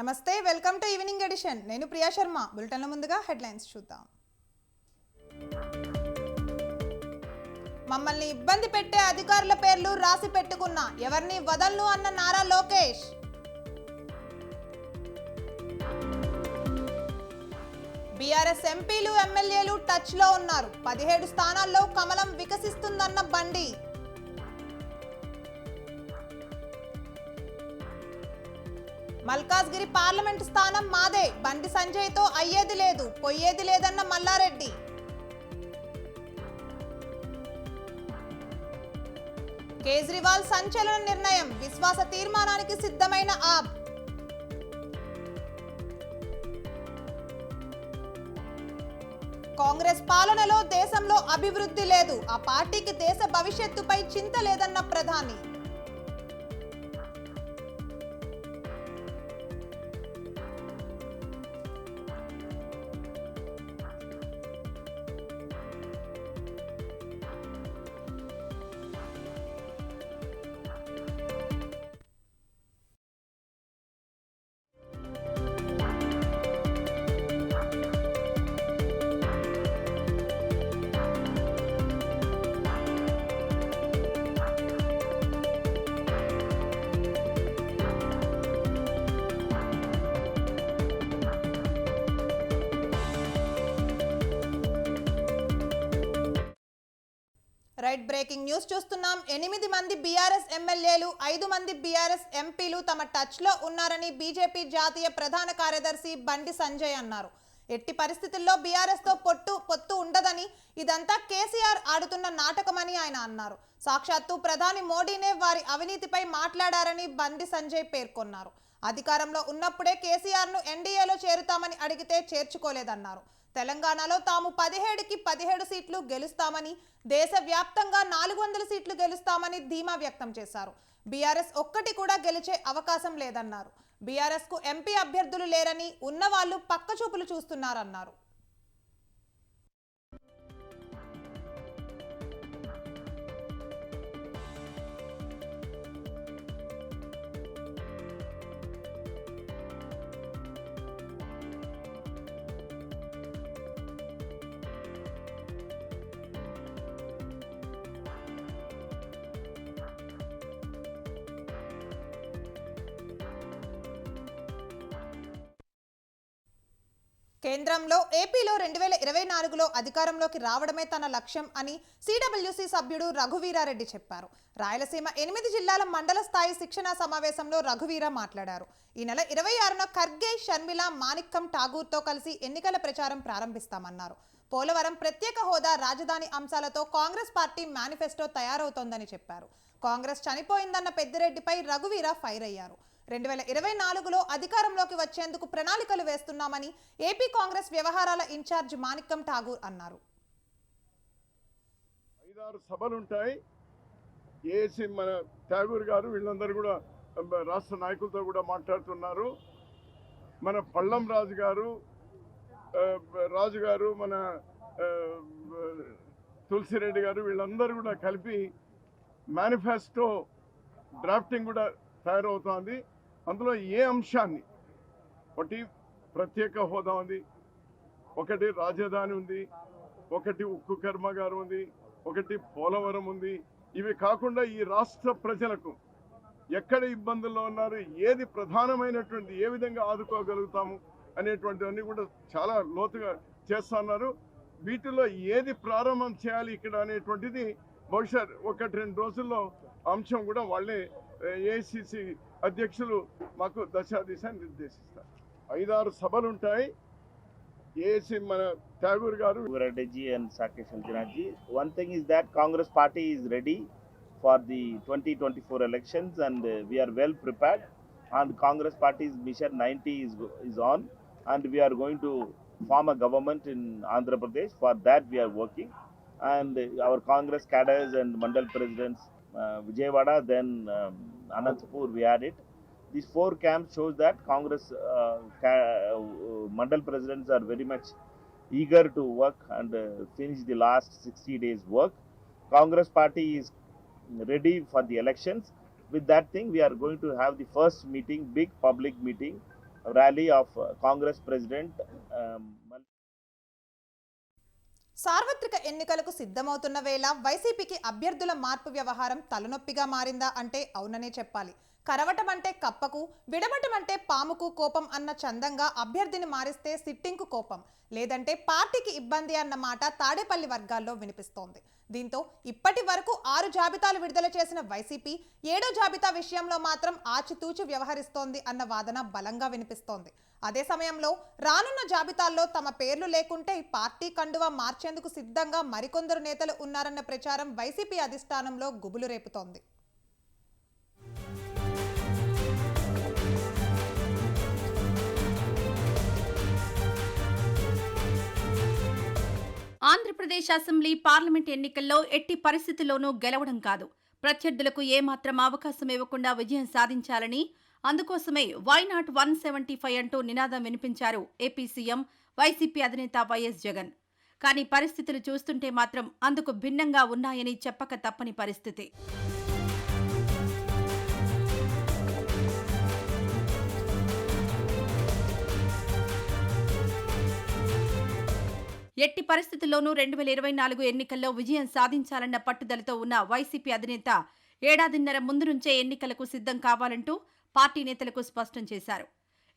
నమస్తే, welcome to evening edition. నేను ప్రియా శర్మ. బులెటిన్ల ముందుగా హెడ్లైన్స్ చూద్దాం. మమ్మల్ని ఇబ్బంది పెట్టే అధికారుల పేర్లు రాసి పెట్టుకున్నా, ఎవరిని వదలను అన్న నారా లోకేష్. బీఆర్ఎస్ ఎంపీలు ఎమ్మెల్యేలు టచ్ లో ఉన్నారు. 17 స్థానాల్లో కమలం వికసిస్తుందన్న బండి. మల్కాజ్గిరి పార్లమెంట్ స్థానం మాదే, బండి సంజయ్తో అయ్యేది లేదు, పొయ్యేది లేదన్న మల్లారెడ్డి. కేజ్రీవాల్ సంచలన నిర్ణయం, విశ్వాస తీర్మానానికి సిద్ధమైన ఆప్. కాంగ్రెస్ పాలనలో దేశంలో అభివృద్ధి లేదు, ఆ పార్టీకి దేశ భవిష్యత్తుపై చింత లేదన్న ప్రధాని. రైట్, బ్రేకింగ్ న్యూస్ చూస్తున్నాం. 8 మంది బీఆర్ఎస్ ఎమ్మెల్యేలు, 5 మంది బీఆర్ఎస్ ఎంపీలు తమ టచ్ లో ఉన్నారని బీజేపీ జాతీయ ప్రధాన కార్యదర్శి బండి సంజయ్ అన్నారు. ఎట్టి పరిస్థితుల్లో బీఆర్ఎస్ తో పొత్తు ఉండదని, ఇదంతా కేసీఆర్ ఆడుతున్న నాటకమని ఆయన అన్నారు. సాక్షాత్తు ప్రధాని మోడీనే వారి అవినీతిపై మాట్లాడారని బండి సంజయ్ పేర్కొన్నారు. అధికారంలో ఉన్నప్పుడే కేసీఆర్ను ఎన్డీఏలో చేరుతామని అడిగితే చేర్చుకోలేదన్నారు. తెలంగాణలో తాము 17కి 17 సీట్లు గెలుస్తామని, దేశవ్యాప్తంగా 400 సీట్లు గెలుస్తామని ధీమా వ్యక్తం చేశారు. బీఆర్ఎస్ ఒక్కటి కూడా గెలిచే అవకాశం లేదన్నారు. బీఆర్ఎస్ కు ఎంపీ అభ్యర్థులు లేరని, ఉన్నవాళ్లు పక్కచూపులు చూస్తున్నారన్నారు. కేంద్రంలో ఏపీలో 2024లో అధికారంలోకి రావడమే తన లక్ష్యం అని సిడబ్ల్యూసీ సభ్యుడు రఘువీరారెడ్డి చెప్పారు. రాయలసీమ 8 జిల్లాల మండల స్థాయి శిక్షణా సమావేశంలో రఘువీర మాట్లాడారు. ఈ నెల 26న ఖర్గే, షర్మిల, మాణిక్కం ఠాగూర్తో కలిసి ఎన్నికల ప్రచారం ప్రారంభిస్తామన్నారు. పోలవరం ప్రత్యేక హోదా, రాజధాని అంశాలతో కాంగ్రెస్ పార్టీ మేనిఫెస్టో తయారవుతోందని చెప్పారు. కాంగ్రెస్ చనిపోయిందన్న పెద్దిరెడ్డిపై రఘువీర ఫైర్ అయ్యారు. 2024లో అధికారంలోకి వచ్చేందుకు ప్రణాళికలు వేస్తున్నామని ఏపీ కాంగ్రెస్ వ్యవహారాల ఇన్ఛార్జ్ మాణిక్కం ఠాగూర్ అన్నారు. 5-6 సభలు ఉంటాయి. ఏసీ మన ఠాగూర్ గారు వీళ్ళందరూ కూడా రాష్ట్ర నాయకులతో కూడా మాట్లాడుతున్నారు. మన పళ్ళం రాజు గారు మన తులసిరెడ్డి గారు వీళ్ళందరూ కూడా కలిపి మేనిఫెస్టో డ్రాఫ్టింగ్ కూడా తయారవుతోంది. అందులో ఏ అంశాన్ని, ఒకటి ప్రత్యేక హోదా ఉంది, ఒకటి రాజధాని ఉంది, ఒకటి ఉక్కు కర్మాగారం ఉంది, ఒకటి పోలవరం ఉంది. ఇవి కాకుండా ఈ రాష్ట్ర ప్రజలకు ఎక్కడ ఇబ్బందుల్లో ఉన్నారు, ఏది ప్రధానమైనటువంటి, ఏ విధంగా ఆదుకోగలుగుతాము అనేటువంటివన్నీ కూడా చాలా లోతుగా చేస్తున్నారు. వీటిలో ఏది ప్రారంభం చేయాలి ఇక్కడ అనేటువంటిది బహుశా 1-2 రోజుల్లో అంశం కూడా వాళ్ళే ఏఐసిసి అధ్యక్షులు మాకు దశాదిశాన్ని నిర్దేశిస్తారు. 5-6 సభలు ఉంటాయి. ఏసీ మన ఠాగూర్ గారు Reddy and Sakesh Anjanaji. One thing is that Congress party is ready for the 2024 elections and we are well prepared, and Congress party's mission 90 is on, and we are going to form a government in Andhra Pradesh. For that we are working, and our Congress cadres and mandal presidents, Vijayawada, then Anantapur, we had it. These 4 camps shows that Congress mandal presidents are very much eager to work and finish the last 60 days work. Congress party is ready for the elections. With that thing, we are going to have the first meeting, big public meeting rally of Congress President. సార్వత్రిక ఎన్నికలకు సిద్ధమవుతున్న వేళ వైసీపీకి అభ్యర్థుల మార్పు వ్యవహారం తలనొప్పిగా మారిందా అంటే అవుననే చెప్పాలి. కరవటం అంటే కప్పకు, విడవటం అంటే పాముకు కోపం అన్న చందంగా అభ్యర్థిని మారిస్తే సిట్టింగ్కు కోపం, లేదంటే పార్టీకి ఇబ్బంది అన్న మాట తాడేపల్లి వర్గాల్లో వినిపిస్తోంది. దీంతో ఇప్పటి వరకు 6 జాబితాలు విడుదల చేసిన వైసీపీ 7వ జాబితా విషయంలో మాత్రం ఆచితూచి వ్యవహరిస్తోంది అన్న వాదన బలంగా వినిపిస్తోంది. అదే సమయంలో రానున్న జాబితాల్లో తమ పేర్లు లేకుంటే పార్టీ కండువా మార్చేందుకు సిద్ధంగా మరికొందరు నేతలు ఉన్నారన్న ప్రచారం వైసీపీ అధిష్టానంలో గుబులు రేపుతోంది. ఆంధ్రప్రదేశ్ అసెంబ్లీ, పార్లమెంట్ ఎన్నికల్లో ఎట్టి పరిస్థితుల్లోనూ గెలవడం కాదు, ప్రత్యర్థులకు ఏమాత్రం అవకాశం ఇవ్వకుండా విజయం సాధించాలని, అందుకోసమే వై నాట్ 175 అంటూ నినాదం వినిపించారు ఏపీ సీఎం, వైసీపీ అధినేత వైఎస్ జగన్. కానీ పరిస్థితులు చూస్తుంటే మాత్రం అందుకు భిన్నంగా ఉన్నాయని చెప్పక తప్పని పరిస్థితి. ఎట్టి పరిస్థితుల్లోనూ 2024 ఎన్నికల్లో విజయం సాధించాలన్న పట్టుదలతో ఉన్న వైసీపీ అధినేత ఏడాదిన్నర ముందు నుంచే ఎన్నికలకు సిద్ధం కావాలంటూ పార్టీ నేతలకు స్పష్టం చేశారు.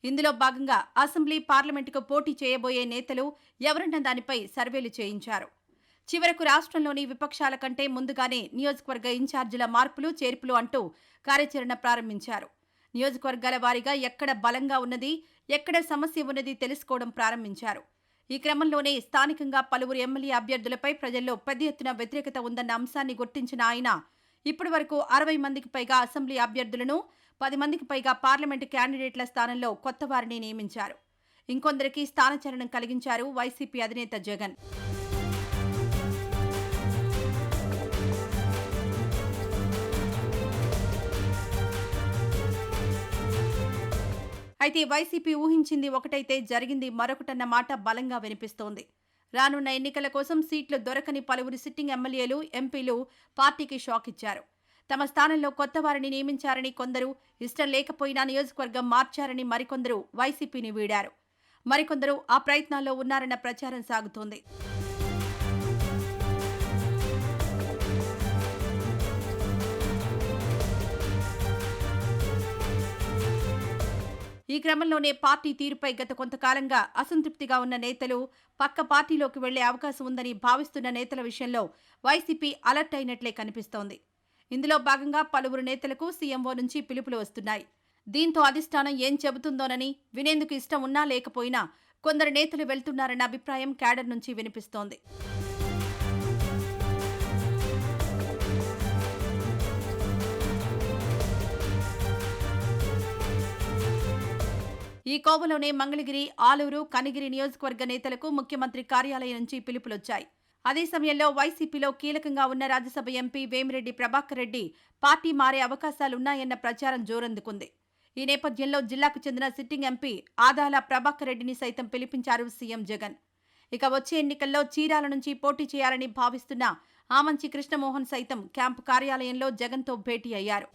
ఇందులో భాగంగా అసెంబ్లీ, పార్లమెంటుకు పోటీ చేయబోయే నేతలు ఎవరన్న దానిపై సర్వేలు చేయించారు. చివరకు రాష్ట్రంలోని విపక్షాల కంటే ముందుగానే నియోజకవర్గ ఇన్ఛార్జీల మార్పులు, చేర్పులు అంటూ కార్యాచరణ ప్రారంభించారు. నియోజకవర్గాల వారీగా ఎక్కడ బలంగా ఉన్నది, ఎక్కడ సమస్య ఉన్నది తెలుసుకోవడం ప్రారంభించారు. ఈ క్రమంలోనే స్థానికంగా పలువురు ఎమ్మెల్యే అభ్యర్థులపై ప్రజల్లో పెద్ద ఎత్తున వ్యతిరేకత ఉందన్న అంశాన్ని గుర్తించిన ఆయన ఇప్పటి వరకు 60 మందికి పైగా అసెంబ్లీ అభ్యర్థులను, 10 మందికి పైగా పార్లమెంటు క్యాండిడేట్ల స్థానంలో కొత్త వారిని నియమించారు. ఇంకొందరికి స్థానచలనం కలిగించారు వైసీపీ అధినేత జగన్. అయితే వైసీపీ ఊహించింది ఒకటైతే జరిగింది మరొకటన్న మాట బలంగా వినిపిస్తోంది. రానున్న ఎన్నికల కోసం సీట్లు దొరకని పలువురు సిట్టింగ్ ఎమ్మెల్యేలు, ఎంపీలు పార్టీకి షాక్ ఇచ్చారు. తమ స్థానంలో కొత్త వారిని నియమించారని కొందరు, ఇష్టం లేకపోయినా నియోజకవర్గం మార్చారని మరికొందరు వైసీపీని వీడారు. మరికొందరు ఆ ప్రయత్నాల్లో ఉన్నారన్న ప్రచారం సాగుతోంది. ఈ క్రమంలోనే పార్టీ తీరుపై గత కొంతకాలంగా అసంతృప్తిగా ఉన్న నేతలు, పక్క పార్టీలోకి వెళ్లే అవకాశం ఉందని భావిస్తున్న నేతల విషయంలో వైసీపీ అలర్ట్ అయినట్లే కనిపిస్తోంది. ఇందులో భాగంగా పలువురు నేతలకు సీఎంఓ నుంచి పిలుపులు వస్తున్నాయి. దీంతో అధిష్టానం ఏం చెబుతుందోనని వినేందుకు ఇష్టం ఉన్నా లేకపోయినా కొందరు నేతలు వెళ్తున్నారన్న అభిప్రాయం క్యాడర్ నుంచి వినిపిస్తోంది. ఈ కోవలోనే మంగళగిరి, ఆలూరు, కనిగిరి నియోజకవర్గ నేతలకు ముఖ్యమంత్రి కార్యాలయం నుంచి పిలుపులొచ్చాయి. అదే సమయంలో వైసీపీలో కీలకంగా ఉన్న రాజ్యసభ ఎంపీ వేమిరెడ్డి ప్రభాకర్ రెడ్డి పార్టీ మారే అవకాశాలున్నాయన్న ప్రచారం జోరందుకుంది. ఈ నేపథ్యంలో జిల్లాకు చెందిన సిట్టింగ్ ఎంపీ ఆదాల ప్రభాకర్ రెడ్డిని సైతం పిలిపించారు సీఎం జగన్. ఇక వచ్చే ఎన్నికల్లో చీరాల నుంచి పోటీ చేయాలని భావిస్తున్న ఆమంచి కృష్ణమోహన్ సైతం క్యాంపు కార్యాలయంలో జగన్తో భేటీ అయ్యారు.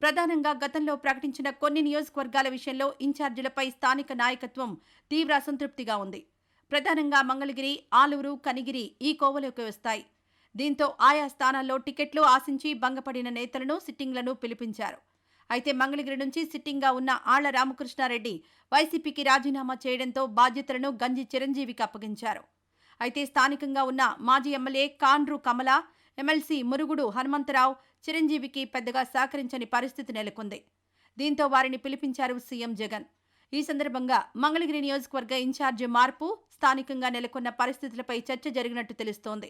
ప్రధానంగా గతంలో ప్రకటించిన కొన్ని నియోజకవర్గాల విషయంలో ఇన్ఛార్జీలపై స్థానిక నాయకత్వం తీవ్ర అసంతృప్తిగా ఉంది. ప్రధానంగా మంగళగిరి, ఆలూరు, కనిగిరి ఈ కోవలోకి వస్తాయి. దీంతో ఆయా స్థానాల్లో టికెట్లు ఆశించి భంగపడిన నేతలను, సిట్టింగ్లను పిలిపించారు. అయితే మంగళగిరి నుంచి సిట్టింగ్గా ఉన్న ఆళ్ల రామకృష్ణారెడ్డి వైసీపీకి రాజీనామా చేయడంతో బాధ్యతలను గంజి చిరంజీవికి అప్పగించారు. అయితే స్థానికంగా ఉన్న మాజీ ఎమ్మెల్యే కాండ్రు కమల, ఎమ్మెల్సీ మురుగుడు హనుమంతరావు చిరంజీవికి పెద్దగా సహకరించని పరిస్థితి నెలకొంది. దీంతో వారిని పిలిపించారు సీఎం జగన్. ఈ సందర్భంగా మంగళగిరి నియోజకవర్గ ఇన్ఛార్జి మార్పు, స్థానికంగా నెలకొన్న పరిస్థితులపై చర్చ జరిగినట్టు తెలుస్తోంది.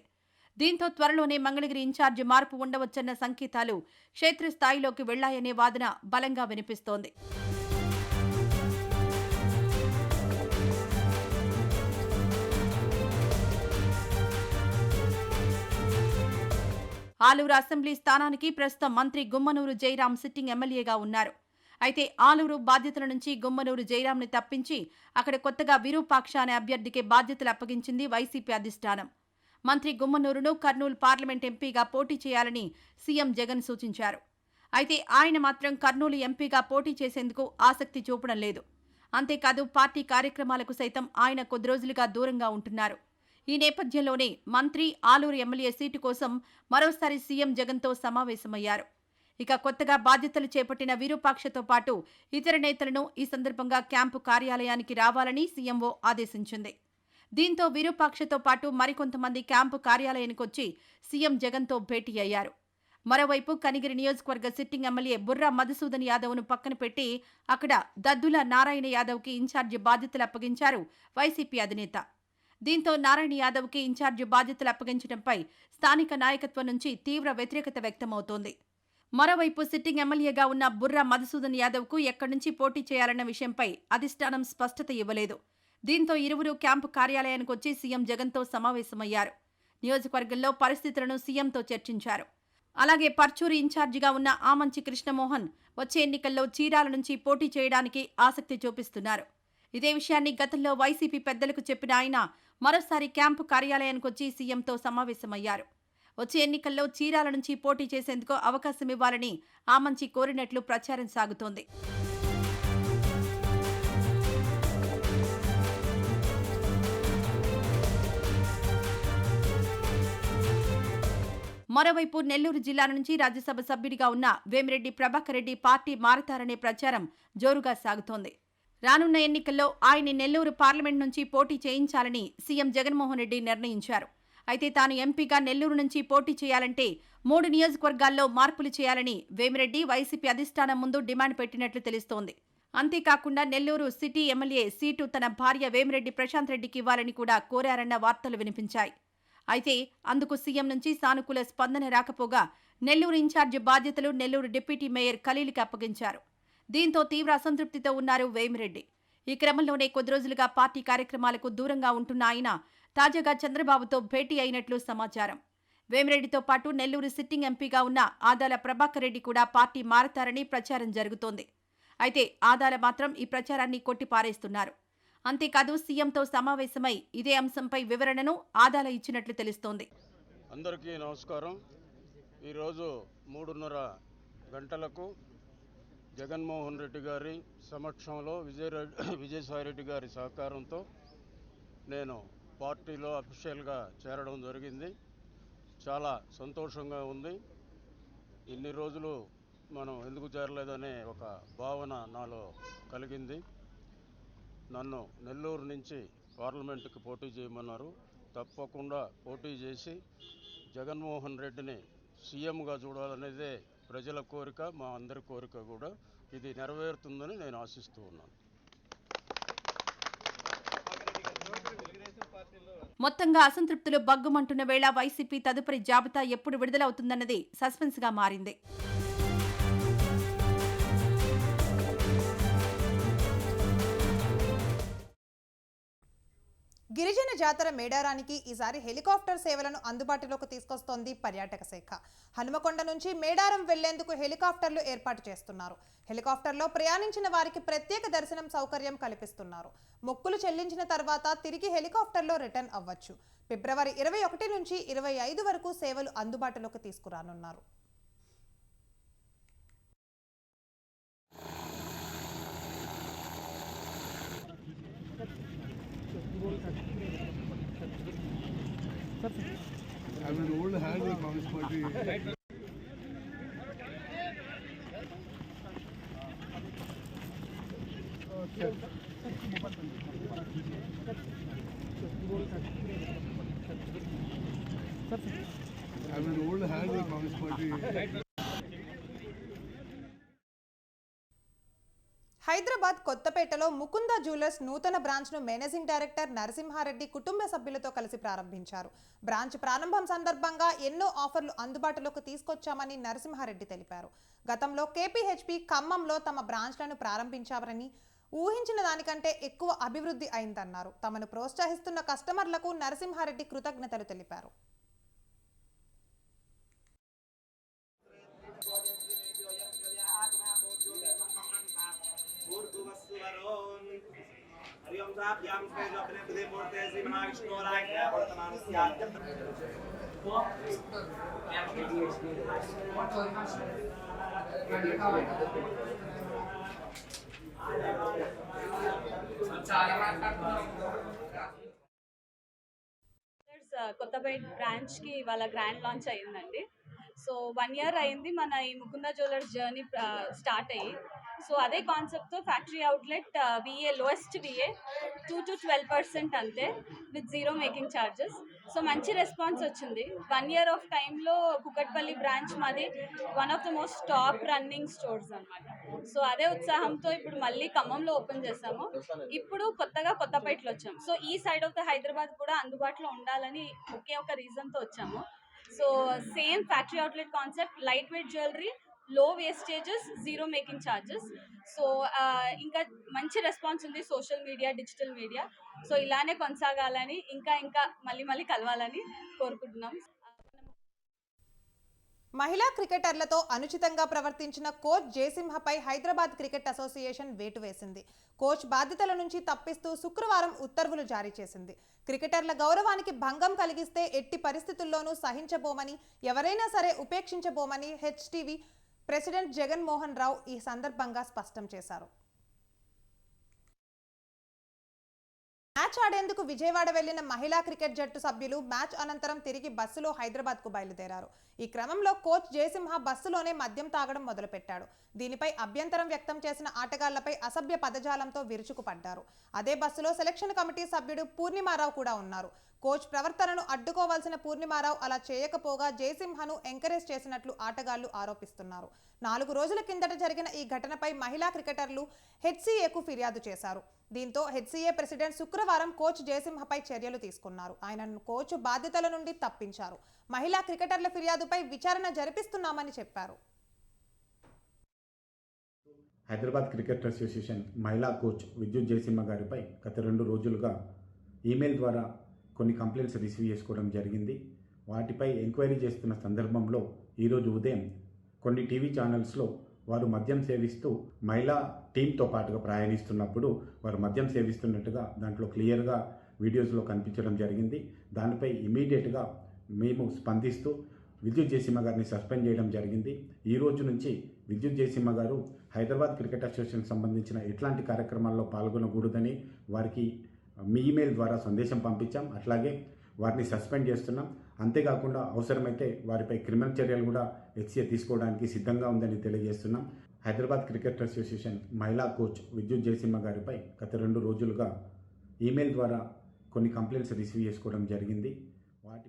దీంతో త్వరలోనే మంగళగిరి ఇన్ఛార్జి మార్పు ఉండవచ్చన్న సంకేతాలు క్షేత్రస్థాయిలోకి వెళ్లాయనే వాదన బలంగా వినిపిస్తోంది. ఆలూరు అసెంబ్లీ స్థానానికి ప్రస్తుతం మంత్రి గుమ్మనూరు జయరాం సిట్టింగ్ ఎమ్మెల్యేగా ఉన్నారు. అయితే ఆలూరు బాధ్యతల నుంచి గుమ్మనూరు జయరాంని తప్పించి అక్కడ కొత్తగా విరూపాక్ష అనే అభ్యర్థికి బాధ్యతలు అప్పగించింది వైసీపీ అధిష్టానం. మంత్రి గుమ్మనూరును కర్నూలు పార్లమెంట్ ఎంపీగా పోటీ చేయాలని సీఎం జగన్ సూచించారు. అయితే ఆయన మాత్రం కర్నూలు ఎంపీగా పోటీ చేసేందుకు ఆసక్తి చూపడం లేదు. అంతేకాదు పార్టీ కార్యక్రమాలకు సైతం ఆయన కొద్ది రోజులుగా దూరంగా ఉంటున్నారు. ఈ నేపథ్యంలోనే మంత్రి ఆలూరు ఎమ్మెల్యే సీటు కోసం మరోసారి సీఎం జగన్తో సమావేశమయ్యారు. ఇక కొత్తగా బాధ్యతలు చేపట్టిన విరూపాక్షతో పాటు ఇతర నేతలను ఈ సందర్భంగా క్యాంపు కార్యాలయానికి రావాలని సీఎంఓ ఆదేశించింది. దీంతో విరూపాక్షతో పాటు మరికొంతమంది క్యాంపు కార్యాలయానికి వచ్చి సీఎం జగన్తో భేటీ అయ్యారు. మరోవైపు కనిగిరి నియోజకవర్గ సిట్టింగ్ ఎమ్మెల్యే బుర్రా మధుసూదన్ యాదవ్ను పక్కన పెట్టి అక్కడ దద్దుల నారాయణ యాదవ్కి ఇన్ఛార్జి బాధ్యతలు అప్పగించారు వైసీపీ అధినేత. దీంతో నారాయణ యాదవ్కి ఇన్ఛార్జి బాధ్యతలు అప్పగించడంపై స్థానిక నాయకత్వం నుంచి తీవ్ర వ్యతిరేకత వ్యక్తమవుతోంది. మరోవైపు సిట్టింగ్ ఎమ్మెల్యేగా ఉన్న బుర్రా మధుసూదన్ యాదవ్కు ఎక్కడి నుంచి పోటీ చేయాలన్న విషయంపై అధిష్టానం స్పష్టత ఇవ్వలేదు. దీంతో ఇరువురు క్యాంపు కార్యాలయానికి వచ్చి సీఎం జగన్తో సమావేశమయ్యారు. నియోజకవర్గంలో పరిస్థితులను సీఎంతో చర్చించారు. అలాగే పర్చూరు ఇన్ఛార్జిగా ఉన్న ఆమంచి కృష్ణమోహన్ వచ్చే ఎన్నికల్లో చీరాల నుంచి పోటీ చేయడానికి ఆసక్తి చూపిస్తున్నారు. ఇదే విషయాన్ని గతంలో వైసీపీ పెద్దలకు చెప్పిన ఆయన మరోసారి క్యాంపు కార్యాలయానికి వచ్చి సీఎంతో సమావేశమయ్యారు. వచ్చే ఎన్నికల్లో చీరాల నుంచి పోటీ చేసేందుకు అవకాశం ఇవ్వాలని ఆమంచి కోరినట్లు ప్రచారం సాగుతోంది. మరోవైపు నెల్లూరు జిల్లా నుంచి రాజ్యసభ సభ్యుడిగా ఉన్న వేమిరెడ్డి ప్రభాకర్ రెడ్డి పార్టీ మారతారనే ప్రచారం జోరుగా సాగుతోంది. రానున్న ఎన్నికల్లో ఆయన్ని నెల్లూరు పార్లమెంట్ నుంచి పోటీ చేయించాలని సీఎం జగన్మోహన్ రెడ్డి నిర్ణయించారు. అయితే తాను ఎంపీగా నెల్లూరు నుంచి పోటీ చేయాలంటే 3 నియోజకవర్గాల్లో మార్పులు చేయాలని వేమిరెడ్డి వైసీపీ అధిష్టానం ముందు డిమాండ్ పెట్టినట్లు తెలుస్తోంది. అంతేకాకుండా నెల్లూరు సిటీ ఎమ్మెల్యే సీటు తన భార్య వేమిరెడ్డి ప్రశాంత్ రెడ్డికి ఇవ్వాలని కూడా కోరారన్న వార్తలు వినిపించాయి. అయితే అందుకు సీఎం నుంచి సానుకూల స్పందన రాకపోగా నెల్లూరు ఇన్ఛార్జి బాధ్యతలు నెల్లూరు డిప్యూటీ మేయర్ ఖలీల్కి అప్పగించారు. దీంతో తీవ్ర అసంతృప్తితో ఉన్నారు వేమిరెడ్డి. ఈ క్రమంలోనే కొద్ది రోజులుగా పార్టీ కార్యక్రమాలకు దూరంగా ఉంటున్న ఆయన తాజాగా చంద్రబాబుతో భేటీ అయినట్లు సమాచారం. వేమిరెడ్డితో పాటు నెల్లూరు సిట్టింగ్ ఎంపీగా ఉన్న ఆదాల ప్రభాకర్ రెడ్డి కూడా పార్టీ మారతారని ప్రచారం జరుగుతోంది. అయితే ఆదాల మాత్రం ఈ ప్రచారాన్ని కొట్టిపారేస్తున్నారు. అంతేకాదు సీఎంతో సమావేశమై ఇదే అంశంపై వివరణను ఆదాల ఇచ్చినట్లు తెలుస్తోంది. అందరికీ నమస్కారం. ఈరోజు 3:30 గంటలకు జగన్మోహన్ రెడ్డి గారి సమక్షంలో విజయసాయిరెడ్డి గారి సహకారంతో నేను పార్టీలో అఫీషియల్గా చేరడం జరిగింది. చాలా సంతోషంగా ఉంది. ఇన్ని రోజులు మనం ఎందుకు చేరలేదనే ఒక భావన నాలో కలిగింది. నన్ను నెల్లూరు నుంచి పార్లమెంటుకి పోటీ చేయమన్నారు. తప్పకుండా పోటీ చేసి జగన్మోహన్ రెడ్డిని సీఎంగా చూడాలనేదే ప్రజల కోరిక, మా అందరి కోరిక కూడా. ఇది నెరవేరుతుందని నేను ఆశిస్తూ ఉన్నాను. మొత్తంగా అసంతృప్తులు బగ్గుమంటున్న వేళ వైసీపీ తదుపరి జాబితా ఎప్పుడు విడుదలవుతుందన్నది సస్పెన్స్గా మారింది. గిరిజన జాతర మేడారానికి ఈసారి హెలికాప్టర్ సేవలను అందుబాటులోకి తీసుకొస్తోంది పర్యాటక శాఖ. హనుమకొండ నుంచి మేడారం వెళ్లేందుకు హెలికాప్టర్లు ఏర్పాటు చేస్తున్నారు. హెలికాప్టర్లో ప్రయాణించిన వారికి ప్రత్యేక దర్శనం సౌకర్యం కల్పిస్తున్నారు. మొక్కులు చెల్లించిన తర్వాత తిరిగి హెలికాప్టర్లో రిటర్న్ అవ్వచ్చు. ఫిబ్రవరి 21 నుంచి 25 వరకు సేవలు అందుబాటులోకి తీసుకురానున్నారు. I'm an old hand in Congress Party. I'm an old hand in Congress Party. Hyderabad కొత్తపేటలో ముకుంద జ్యువెలర్స్ నూతన బ్రాంచ్ను మేనేజింగ్ డైరెక్టర్ నరసింహారెడ్డి కుటుంబ సభ్యులతో కలిసి ప్రారంభించారు. బ్రాంచ్ ప్రారంభం సందర్భంగా ఎన్నో ఆఫర్లు అందుబాటులోకి తీసుకొచ్చామని నరసింహారెడ్డి తెలిపారు. గతంలో కేపీహెచ్పీ ఖమ్మంలో తమ బ్రాంచ్లను ప్రారంభించారని, ఊహించిన దానికంటే ఎక్కువ అభివృద్ధి అయిందన్నారు. తమను ప్రోత్సహిస్తున్న కస్టమర్లకు నరసింహారెడ్డి కృతజ్ఞతలు తెలిపారు. हरि ओम मुहूर्ताभ्यां श्रीजोपनिर्वृते मुहूर्ते श्री महाविष्णुराज्ञा वर्तमानस्याद्य కొత్తపేట బ్రాంచ్ కి వాళ్ళ గ్రాండ్ లాంచ్ అయ్యిందండి. సో 1 year అయింది మన ఈ ముకుంద జ్యువెలర్స్ జర్నీ స్టార్ట్ అయ్యి. సో అదే కాన్సెప్ట్తో factory outlet VA lowest VA 2 to 12% అంతే with zero making charges. So మంచి రెస్పాన్స్ వచ్చింది. 1 year ఆఫ్ టైంలో కుకట్పల్లి బ్రాంచ్ మాది one of the most top running stores అనమాట. సో అదే ఉత్సాహంతో ఇప్పుడు మళ్ళీ ఖమ్మంలో ఓపెన్ చేసాము. ఇప్పుడు కొత్తగా కొత్తపేటలో వచ్చాము. సో ఈ సైడ్ ఆఫ్ ద హైదరాబాద్ కూడా అందుబాటులో ఉండాలని ఒకే ఒక రీజన్తో వచ్చాము. So same factory outlet concept, light weight jewellery, low wastages, zero making charges. So ఇంకా మంచి రెస్పాన్స్ ఉంది social media, digital media. So ఇలానే కొనసాగాలని, ఇంకా ఇంకా మళ్ళీ కలవాలని కోరుకుంటున్నాం. మహిళా క్రికెటర్లతో అనుచితంగా ప్రవర్తించిన కోచ్ జయసింహపై హైదరాబాద్ క్రికెట్ అసోసియేషన్ వేటు వేసింది. కోచ్ బాధ్యతల నుంచి తప్పిస్తూ శుక్రవారం ఉత్తర్వులు జారీ చేసింది. క్రికెటర్ల గౌరవానికి భంగం కలిగిస్తే ఎట్టి పరిస్థితుల్లోనూ సహించబోమని, ఎవరైనా సరే ఉపేక్షించబోమని హెచ్టీవీ ప్రెసిడెంట్ జగన్మోహన్ రావు ఈ సందర్భంగా స్పష్టం చేశారు. మ్యాచ్ ఆడేందుకు విజయవాడ వెళ్లిన మహిళా క్రికెట్ జట్టు సభ్యులు మ్యాచ్ అనంతరం తిరిగి బస్సులో హైదరాబాద్కు బయలుదేరారు. ఈ క్రమంలో కోచ్ జయసింహ బస్సులోనే మద్యం తాగడం మొదలుపెట్టాడు. దీనిపై అభ్యంతరం వ్యక్తం చేసిన ఆటగాళ్లపై అసభ్య పదజాలంతో విరుచుకుపడ్డారు. అదే బస్సులో సెలక్షన్ కమిటీ సభ్యుడు పూర్ణిమారావు కూడా ఉన్నారు. కోచ్ ప్రవర్తనను అడ్డుకోవాల్సిన పూర్ణిమారావు అలా చేయకపోగా జయసింహను ఎంకరేజ్ చేసినట్లు ఆటగాళ్లు ఆరోపిస్తున్నారు. 4 రోజుల కిందట జరిగిన ఈ ఘటనపై మహిళా క్రికెటర్లు హెచ్సీఏకు ఫిర్యాదు చేశారు. దీంతో హెచ్సీఏ ప్రెసిడెంట్ శుక్రవారం కోచ్ జయసింహపై చర్యలు తీసుకున్నారు. ఆయనను కోచ్ బాధ్యతల నుండి తప్పించారు. మహిళా క్రికెటర్ల ఫిర్యాదుపై విచారణ జరిపిస్తున్నామని చెప్పారు. హైదరాబాద్ క్రికెట్ అసోసియేషన్ మహిళా కోచ్ విద్యుత్ జయసింహ గారిపై గత 2 రోజులుగా ఈమెయిల్ ద్వారా కొన్ని కంప్లైంట్స్ రిసీవ్ చేసుకోవడం జరిగింది. వాటిపై ఎంక్వైరీ చేస్తున్న సందర్భంలో ఈరోజు ఉదయం కొన్ని టీవీ ఛానల్స్లో వారు మద్యం సేవిస్తూ మహిళా టీంతో పాటుగా ప్రయాణిస్తున్నప్పుడు వారు మద్యం సేవిస్తున్నట్టుగా దాంట్లో క్లియర్గా వీడియోస్లో కనిపించడం జరిగింది. దానిపై ఇమీడియట్గా మేము స్పందిస్తూ విద్యుత్ జయసింహ గారిని సస్పెండ్ చేయడం జరిగింది. ఈ రోజు నుంచి విద్యుత్ జయసింహ గారు హైదరాబాద్ క్రికెట్ అసోసియేషన్ సంబంధించిన ఎట్లాంటి కార్యక్రమాల్లో పాల్గొనకూడదని వారికి మీ ఈమెయిల్ ద్వారా సందేశం పంపించాం. అట్లాగే వారిని సస్పెండ్ చేస్తున్నాం. అంతేకాకుండా అవసరమైతే వారిపై క్రిమినల్ చర్యలు కూడా హెచ్సీఏ తీసుకోవడానికి సిద్ధంగా ఉందని తెలియజేస్తున్నాం. హైదరాబాద్ క్రికెట్ అసోసియేషన్ మహిళా కోచ్ విద్యుత్ జయసింహ గారిపై గత 2 రోజులుగా ఈమెయిల్ ద్వారా కొన్ని కంప్లైంట్స్ రిసీవ్ చేసుకోవడం జరిగింది. వాటి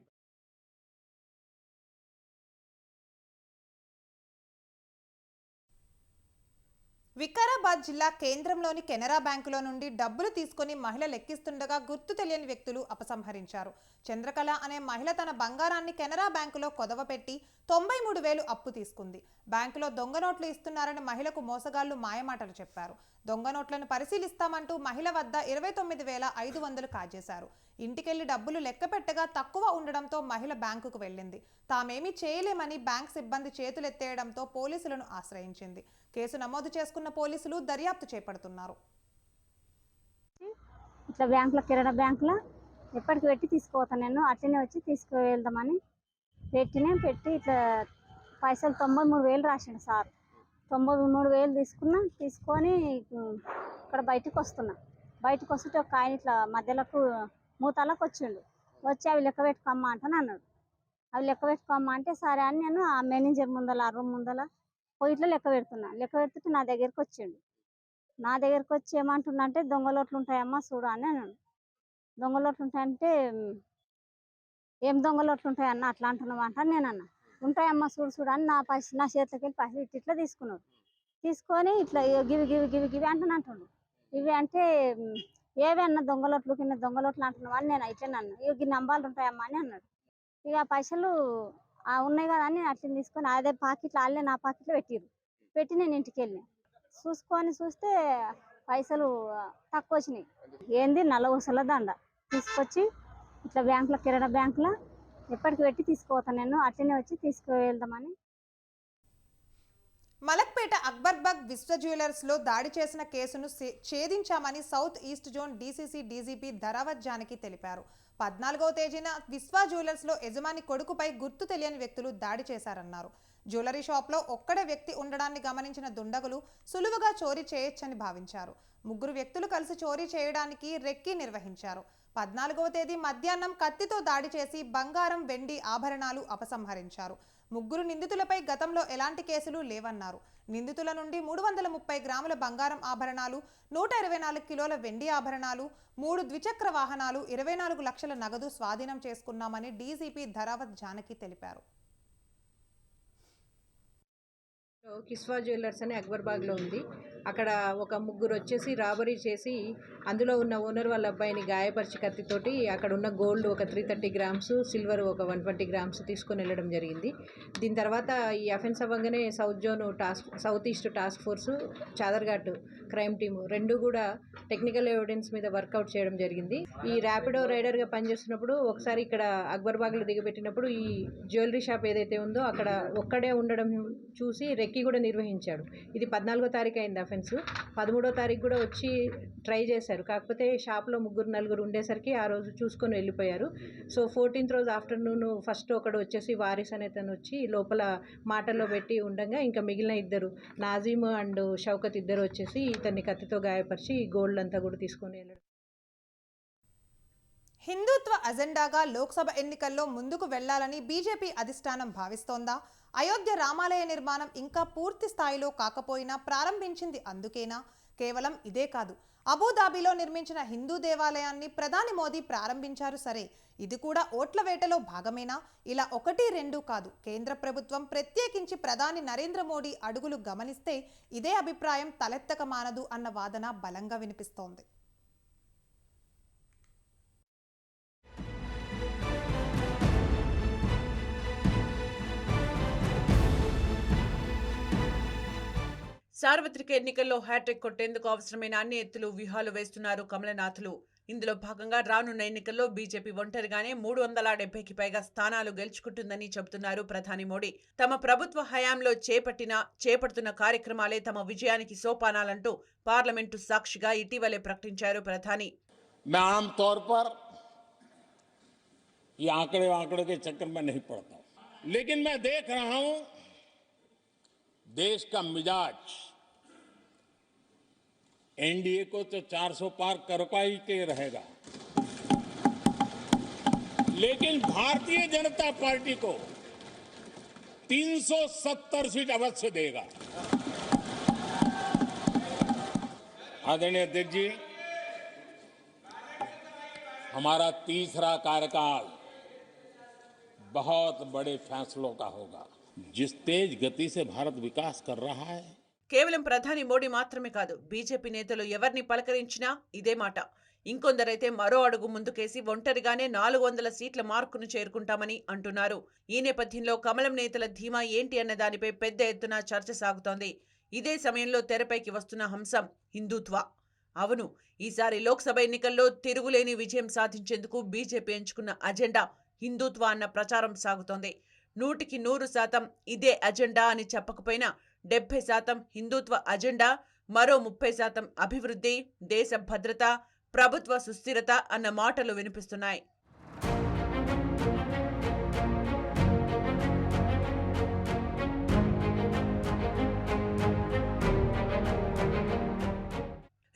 వికారాబాద్ జిల్లా కేంద్రంలోని కెనరా బ్యాంకులో నుండి డబ్బులు తీసుకుని మహిళ లెక్కిస్తుండగా గుర్తు తెలియని వ్యక్తులు అపసంహరించారు. చంద్రకళ అనే మహిళ తన బంగారాన్ని కెనరా బ్యాంకులో కొదవపెట్టి 93,000 అప్పు తీసుకుంది. బ్యాంకులో దొంగ నోట్లు ఇస్తున్నారని మహిళకు మోసగాళ్లు మాయమాటలు చెప్పారు. దొంగ నోట్లను పరిశీలిస్తామంటూ మహిళ వద్ద 29,500 కాజేశారు. ఇంటికెళ్లి డబ్బులు లెక్కపెట్టగా తక్కువ ఉండడంతో మహిళ బ్యాంకుకు వెళ్ళింది. తామేమీ చేయలేమని బ్యాంక్ సిబ్బంది చేతులెత్తేయడంతో పోలీసులను ఆశ్రయించింది. కేసు నమోదు చేసుకున్న పోలీసులు దర్యాప్తు చేపడుతున్నారు. ఇట్లా బ్యాంకులో కిరాణా బ్యాంకులో ఎప్పటికి పెట్టి తీసుకోతాను, నేను అట్లనే వచ్చి తీసుకువెళ్దామని పెట్టి ఇట్లా పైసలు 93,000 రాసిండు సార్. 93,000 తీసుకొని ఇక్కడ బయటకు వస్తుంటే ఒక ఆయన ఇట్లా మధ్యలోకి మూతాలకు వచ్చిండు. వచ్చి అవి లెక్క పెట్టుకోమ్మా అంటాను అన్నాడు. అవి లెక్క పెట్టుకోమ్మా అంటే సరే అని నేను ఆ మేనేజర్ ముందల ఆ రూమ్ ముందల పోయి ఇట్లా లెక్క పెడుతుంటే నా దగ్గరికి వచ్చిండు. నా దగ్గరికి వచ్చి ఏమంటున్నా అంటే దొంగలోట్లు ఉంటాయమ్మా చూడు అని అన్నాడు. దొంగలోట్లు ఉంటాయంటే ఏం దొంగలోట్లు ఉంటాయన్న అట్లా అంటున్నావు అంట. నేను అన్నా ఉంటాయమ్మా చూడు అని నా చేతిలోకి వెళ్ళి పైసలు ఇట్లా తీసుకున్నాడు. తీసుకొని ఇట్లా గివి అంటున్నాడు. ఇవి అంటే ఏవి అన్న దొంగలోట్లు కింద దొంగలోట్లు అంటున్నావు అని నేను ఇట్లా అన్నా. ఇవి నంబాలు ఉంటాయమ్మా అని అన్నాడు. ఇక ఆ పైసలు ఉన్నాయి కదా అని అట్లా తీసుకొని అదే పాకెట్లో వాళ్ళే నా పాకెట్లో పెట్టి నేను ఇంటికి వెళ్ళిన చూస్తే పైసలు తక్కువ వచ్చినాయి. ఏంది నల్ల ఊసల దండ తీసుకొచ్చి ఇట్లా బ్యాంకులో కిరాణా బ్యాంకులో ఎప్పటికి పెట్టి తీసుకుపోతాను, నేను అట్లనే వచ్చి తీసుకువెళ్దామని. మలక్పేట సూర్యాపేట అక్బర్బాగ్ విశ్వ జ్యువెలర్స్ లో దాడి చేసిన కేసును ఛేదించామని south east zone DCC DGP Dharavath Janaki తెలిపారు. 14వ తేదీన విశ్వ జ్యువెలర్స్ లో యజమాని కొడుకుపై గుర్తు తెలియని వ్యక్తులు దాడి చేశారన్నారు. జ్యువెలరీ షాప్ లో ఒక్కడే వ్యక్తి ఉండడాన్ని గమనించిన దుండగులు సులువుగా చోరీ చేయొచ్చని భావించారు. ముగ్గురు వ్యక్తులు కలిసి చోరీ చేయడానికి రెక్కీ నిర్వహించారు. 14వ తేదీ మధ్యాహ్నం కత్తితో దాడి చేసి బంగారం, వెండి ఆభరణాలు అపసంహరించారు. ముగ్గురు నిందితులపై గతంలో ఎలాంటి కేసులు లేవన్నారు. నిందితుల నుండి 330 గ్రాముల బంగారం ఆభరణాలు, 124 కిలోల వెండి ఆభరణాలు, 3 ద్విచక్ర వాహనాలు, 24 లక్షల నగదు స్వాధీనం చేసుకున్నామని డీజీపీ ధరావత్ జానకి తెలిపారు. కిస్వా జ్యువెలర్స్ అని అక్బర్బాగ్లో ఉంది. అక్కడ ఒక ముగ్గురు వచ్చేసి రాబరీ చేసి అందులో ఉన్న ఓనర్ వాళ్ళ అబ్బాయిని గాయపరిచి కత్తితోటి అక్కడ ఉన్న గోల్డ్ ఒక 330 గ్రామ్స్, సిల్వర్ ఒక 120 గ్రామ్స్ తీసుకొని వెళ్ళడం జరిగింది. దీని తర్వాత ఈ అఫెన్స్ అవ్వగానే south east task force, Chadarghat crime team రెండు కూడా టెక్నికల్ ఎవిడెన్స్ మీద వర్కౌట్ చేయడం జరిగింది. ఈ ర్యాపిడో రైడర్గా పనిచేస్తున్నప్పుడు ఒకసారి ఇక్కడ అక్బర్బాగ్లో దిగబెట్టినప్పుడు ఈ జ్యువెలరీ షాప్ ఏదైతే ఉందో అక్కడ ఒక్కడే ఉండడం చూసి రెక్కీ కూడా నిర్వహించాడు. ఇది 14వ తారీఖు అయింది అఫెన్స్. 13వ తారీఖు కూడా వచ్చి ట్రై చేశారు. కాకపోతే షాప్లో 3-4 ఉండేసరికి ఆ రోజు చూసుకొని వెళ్ళిపోయారు. సో 14th రోజు ఆఫ్టర్నూన్ ఫస్ట్ ఒకడు వచ్చేసి వారిస్ అనే తను వచ్చి లోపల మాటల్లో పెట్టి ఉండగా ఇంకా మిగిలిన ఇద్దరు నాజీమ్ అండ్ షౌకత్ ఇద్దరు వచ్చేసి ఇతన్ని కత్తితో గాయపరిచి గోల్డ్ అంతా కూడా తీసుకొని వెళ్ళడం. హిందుత్వ అజెండాగా లోక్సభ ఎన్నికల్లో ముందుకు వెళ్లాలని బీజేపీ అధిష్టానం భావిస్తోందా? అయోధ్య రామాలయ నిర్మాణం ఇంకా పూర్తి స్థాయిలో కాకపోయినా ప్రారంభించింది అందుకేనా? కేవలం ఇదే కాదు, అబుదాబిలో నిర్మించిన హిందూ దేవాలయాన్ని ప్రధాని మోదీ ప్రారంభించారు. సరే, ఇది కూడా ఓట్ల వేటలో భాగమేనా? ఇలా 1-2 కాదు, కేంద్ర ప్రభుత్వం ప్రత్యేకించి ప్రధాని నరేంద్ర మోడీ అడుగులు గమనిస్తే ఇదే అభిప్రాయం తలెత్తక మానదు అన్న వాదన బలంగా వినిపిస్తోంది. సార్వత్రిక ఎన్నికల్లో హ్యాట్రిక్ కొట్టేందుకు అవసరమైన అన్ని ఎత్తులు వ్యూహాలు వేస్తున్నారు కమలనాథులు. ఇందులో భాగంగా రానున్న ఎన్నికల్లో బీజేపీ ఒంటరిగానే 370కి పైగా స్థానాలు గెలుచుకుంటుందని చెబుతున్నారు ప్రధాని మోడీ. తమ ప్రభుత్వ హయాంలో చేపడుతున్న కార్యక్రమాలే తమ విజయానికి సోపానాలంటూ పార్లమెంటు సాక్షిగా ఇటీవలే ప్రకటించారు ప్రధాని. देश का मिजाज एनडीए को तो 400 पार करका ही के रहेगा, लेकिन भारतीय जनता पार्टी को 370 सीट अवश्य देगा. आदरणीय अध्यक्ष जी, हमारा तीसरा कार्यकाल बहुत बड़े फैसलों का होगा. जिस तेज गति से भारत विकास कर रहा है. కేవలం ప్రధాని మోడీ మాత్రమే కాదు, బీజేపీ నేతలు ఎవరిని పలకరించినా ఇదే మాట. ఇంకొందరైతే మరో అడుగు ముందుకేసి ఒంటరిగానే 400 సీట్ల మార్కును చేరుకుంటామని అంటున్నారు. ఈ నేపథ్యంలో కమలం నేతల ధీమా ఏంటి అన్న దానిపై పెద్ద ఎత్తున చర్చ సాగుతోంది. ఇదే సమయంలో తెరపైకి వస్తున్న అంశం హిందుత్వ. అవును, ఈసారి లోక్సభ ఎన్నికల్లో తిరుగులేని విజయం సాధించేందుకు బీజేపీ ఎంచుకున్న అజెండా హిందుత్వ అన్న ప్రచారం సాగుతోంది. 100% ఇదే అజెండా అని చెప్పకపోయినా 70% హిందుత్వ అజెండా, మరో 30% అభివృద్ధి, దేశ భద్రత, ప్రభుత్వ సుస్థిరత అన్న మాటలు వినిపిస్తున్నాయి.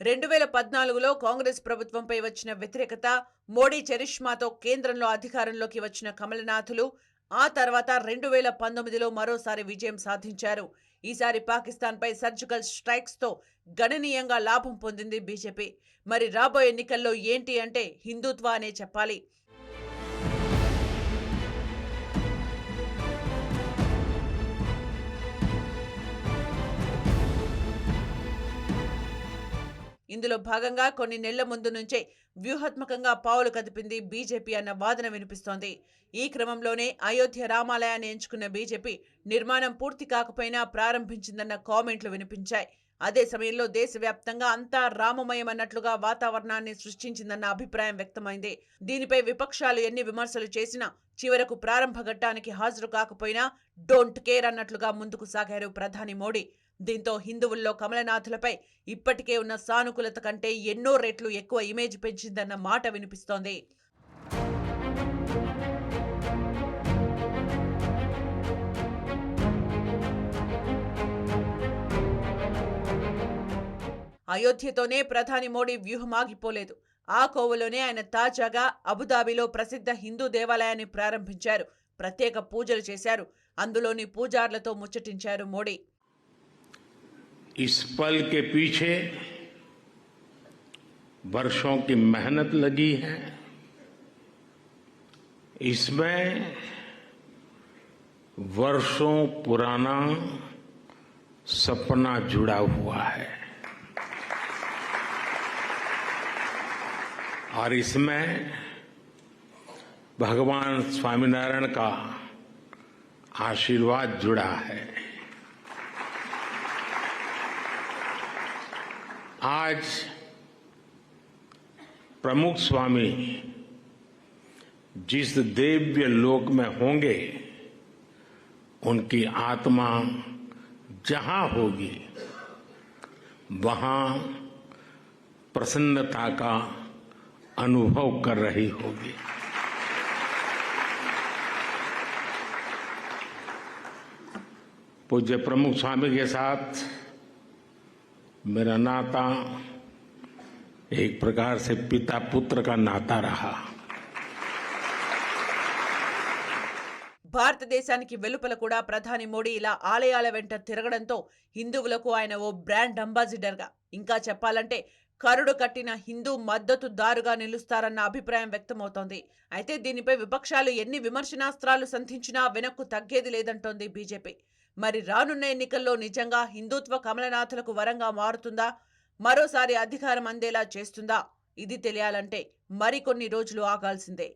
రెండు 2014లో కాంగ్రెస్ ప్రభుత్వంపై వచ్చిన వ్యతిరేకత, మోడీ చరిష్మాతో కేంద్రంలో అధికారంలోకి వచ్చిన కమలనాథులు ఆ తర్వాత 2019లో మరోసారి విజయం సాధించారు. ఈసారి పాకిస్తాన్పై సర్జికల్ స్ట్రైక్స్తో గణనీయంగా లాభం పొందింది బీజేపీ. మరి రాబోయే ఎన్నికల్లో ఏంటి అంటే హిందుత్వ అనే చెప్పాలి. ఇందులో భాగంగా కొన్ని నెలల ముందు నుంచే వ్యూహాత్మకంగా పావులు కదిపింది బీజేపీ అన్న వాదన వినిపిస్తోంది. ఈ క్రమంలోనే అయోధ్య రామాలయాన్ని ఎంచుకున్న బీజేపీ నిర్మాణం పూర్తి కాకపోయినా ప్రారంభించిందన్న కామెంట్లు వినిపించాయి. అదే సమయంలో దేశవ్యాప్తంగా అంతా రామమయమన్నట్లుగా వాతావరణాన్ని సృష్టించిందన్న అభిప్రాయం వ్యక్తమైంది. దీనిపై విపక్షాలు ఎన్ని విమర్శలు చేసినా చివరకు ప్రారంభ ఘట్టానికి హాజరు కాకపోయినా డోంట్ కేర్ అన్నట్లుగా ముందుకు సాగారు ప్రధాని మోడీ. దీంతో హిందువుల్లో కమలనాథులపై ఇప్పటికే ఉన్న సానుకూలత కంటే ఎన్నో రెట్లు ఎక్కువ ఇమేజ్ పెంచిందన్న మాట వినిపిస్తోంది. అయోధ్యతోనే ప్రధాని మోడీ వ్యూహం ఆగిపోలేదు. ఆ కోవలోనే ఆయన తాజాగా అబుదాబిలో ప్రసిద్ధ హిందూ దేవాలయాన్ని ప్రారంభించారు. ప్రత్యేక పూజలు చేశారు. అందులోని పూజార్లతో ముచ్చటించారు మోడీ. इस पल के पीछे वर्षों की मेहनत लगी है. इसमें वर्षों पुराना सपना जुड़ा हुआ है और इसमें भगवान स्वामीनारायण का आशीर्वाद जुड़ा है. आज प्रमुख स्वामी जिस दिव्य लोक में होंगे उनकी आत्मा जहां होगी वहां प्रसन्नता का अनुभव कर रही होगी. पूज्य प्रमुख स्वामी के साथ मेरा नाता एक प्रकार से पिता पुत्र का नाता रहा. భారతదేశానికి వెలుపల కూడా ప్రధాని మోడీ ఇలా ఆలయాల వెంట తిరగడంతో హిందువులకు ఆయన ఓ బ్రాండ్ అంబాసిడర్గా, ఇంకా చెప్పాలంటే కరుడు కట్టిన హిందూ మద్దతుదారుగా నిలుస్తారన్న అభిప్రాయం వ్యక్తమవుతోంది. అయితే దీనిపై విపక్షాలు ఎన్ని విమర్శనాస్త్రాలు సంధించినా వెనక్కు తగ్గేది లేదంటోంది బీజేపీ. మరి రానున్న ఎన్నికల్లో నిజంగా హిందుత్వ కమలనాథులకు వరంగా మారుతుందా? మరోసారి అధికారం అందేలా చేస్తుందా? ఇది తెలియాలంటే మరికొన్ని రోజులు ఆగాల్సిందే.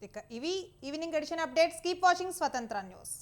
ఇక ఇవి evening edition updates. Keep watching Swatantra news.